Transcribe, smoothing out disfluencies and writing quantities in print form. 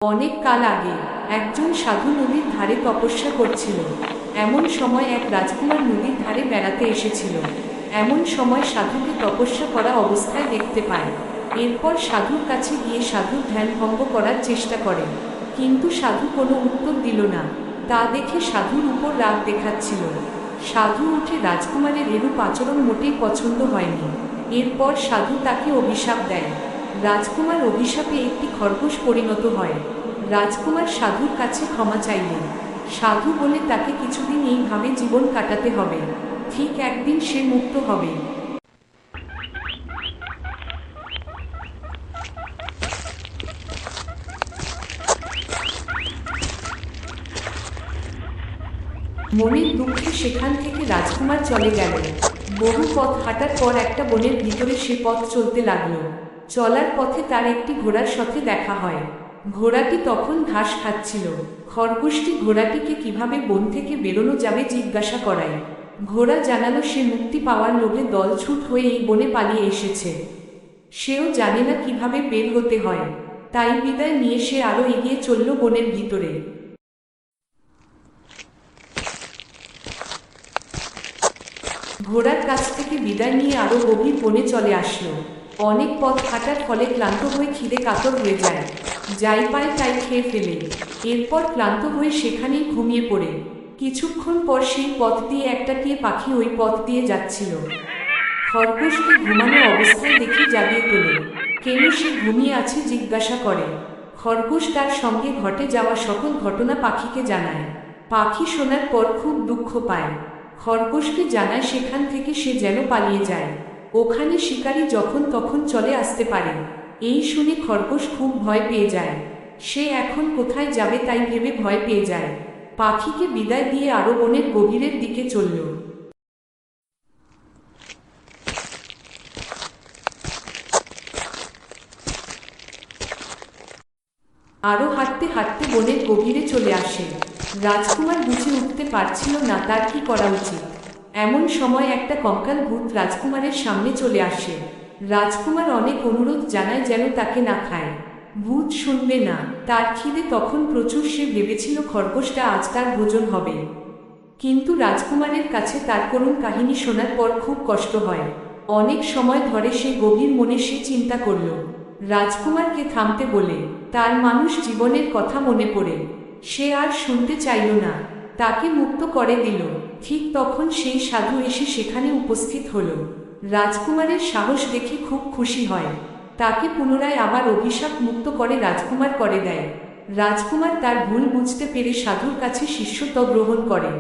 অনেক কাল আগে একজন সাধু নদীর ধারে তপস্যা করছিল। এমন সময় এক রাজকুমার নদীর ধারে বেড়াতে এসেছিল। এমন সময় সাধুকে তপস্যা করা অবস্থায় দেখতে পায়। এরপর সাধুর কাছে গিয়ে সাধুর ধ্যান ভঙ্গ করার চেষ্টা করে, কিন্তু সাধু কোনো উত্তর দিল না। তা দেখে সাধুর উপর রাগ দেখাচ্ছিল। সাধু উঠে রাজকুমারের এরূপ আচরণ মোটেই পছন্দ হয়নি। এরপর সাধু তাকে অভিশাপ দেয়। রাজকুমার অভিশাপে একটি খরগোশ পরিণত হয়। রাজকুমার সাধুর কাছে ক্ষমা চাইলেন। সাধু বলে তাকে কিছুদিন এইভাবে জীবন কাটাতে হবে, ঠিক একদিন সে মুক্ত হবে। মনের দুঃখে সেখান থেকে রাজকুমার চলে গেল। বহু পথ হাঁটার পর একটা বনের ভিতরে সে পথ চলতে লাগলো। চলার পথে তার একটি ঘোড়ার সাথে দেখা হয়। ঘোড়াটি তখন ঘাস খাচ্ছিল। খরগোশটি ঘোড়াটিকে কিভাবে বন থেকে বেরোনো যাবে জিজ্ঞাসা করায়। ঘোড়া জানালো সে মুক্তি পাওয়ার লোভে দলছুট হয়ে এই বনে পালিয়ে এসেছে। সেও জানে না কিভাবে বের হতে হয়, তাই বিদায় নিয়ে সে আরো এগিয়ে চলল বনের ভিতরে। ঘোড়ার কাছ থেকে বিদায় নিয়ে আরো গভীর বনে চলে আসলো। অনেক পথ হাঁটার ফলে ক্লান্ত হয়ে খিদে কাতর হয়ে যায়। যাই পায় তাই খেয়ে ফেলে। এরপর ক্লান্ত হয়ে সেখানেই ঘুমিয়ে পড়ে। কিছুক্ষণ পর সেই পথ দিয়ে একটা টিয়ে পাখি ওই পথ দিয়ে যাচ্ছিল। খরগোশকে ঘুমানো অবস্থায় দেখে জাগিয়ে তোলে। কেন সে ঘুমিয়ে আছে জিজ্ঞাসা করে। খরগোশ তার সঙ্গে ঘটে যাওয়া সকল ঘটনা পাখিকে জানায়। পাখি শোনার পর খুব দুঃখ পায়। খরগোশকে জানায় সেখান থেকে সে যেন পালিয়ে যায়। ওখানে শিকারী যখন তখন চলে আসতে পারে। এই শুনে খরগোশ খুব ভয় পেয়ে যায়। সে এখন কোথায় যাবে তাই ভেবে ভয় পেয়ে যায়। পাখিকে বিদায় দিয়ে আরো বনের গভীরের দিকে চলল। আরো হাঁটতে হাঁটতে বনের গভীরে চলে আসে। রাজকুমার বুঝে উঠতে পারছিল না তার কি করা উচিত। এমন সময় একটা কঙ্কাল ভূত রাজকুমারের সামনে চলে আসে। রাজকুমার অনেক অনুরোধ জানায় যেন তাকে না খায়। ভূত শুনবে না। তার খিদে তখন প্রচুর। সে ভেবেছিল খরগোশটা আজ তার ভোজন হবে। কিন্তু রাজকুমারের কাছে তার করুণ কাহিনী শোনার পর খুব কষ্ট হয়। অনেক সময় ধরে সে গভীর মনে সে চিন্তা করল। রাজকুমারকে থামতে বলে তার মানুষ জীবনের কথা মনে পড়ে। সে আর শুনতে চাইল না, তাকে মুক্ত করে দিল। ঠিক তখন সেই সাধু এসে সেখানে উপস্থিত হল। রাজকুমারের সাহস দেখে খুব খুশি হয়। তাকে পুনরায় আবার অভিশাপ মুক্ত করে রাজকুমার করে দেয়। রাজকুমার তার ভুল বুঝতে পেরে সাধুর কাছে শিষ্যত্ব গ্রহণ করে।